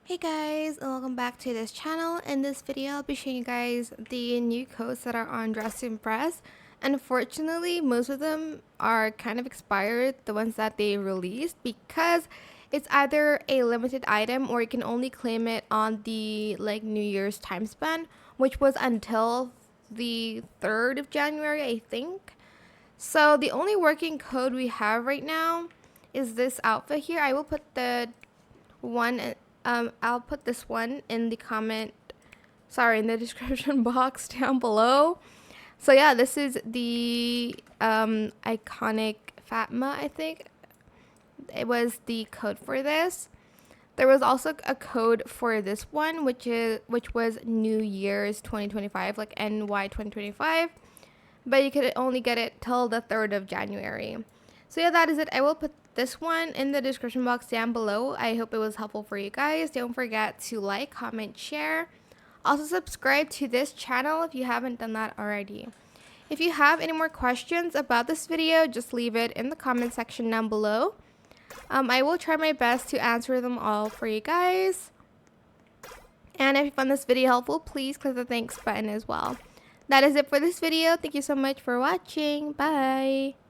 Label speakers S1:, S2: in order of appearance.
S1: Hey guys, and welcome back to this channel. In this video, I'll be showing you guys the new codes that are on Dress to Impress. Unfortunately, most of them are kind of expired, the ones that they released, because it's either a limited item or you can only claim it on the New Year's time span, which was until the 3rd of January, I think. So the only working code we have right now is this outfit here. I will put the one I'll put this one in the in the description box down below. So yeah, this is the iconic Fatma, I think it was the code for this. There was also a code for this one, which was New Year's 2025, like NY 2025, but you could only get it till the 3rd of January. So yeah, that is it. I will put this one in the description box down below. I hope it was helpful for you guys. Don't forget to like, comment, share. Also subscribe to this channel if you haven't done that already. If you have any more questions about this video, just leave it in the comment section down below. I will try my best to answer them all for you guys. And if you found this video helpful, please click the thanks button as well. That is it for this video. Thank you so much for watching. Bye.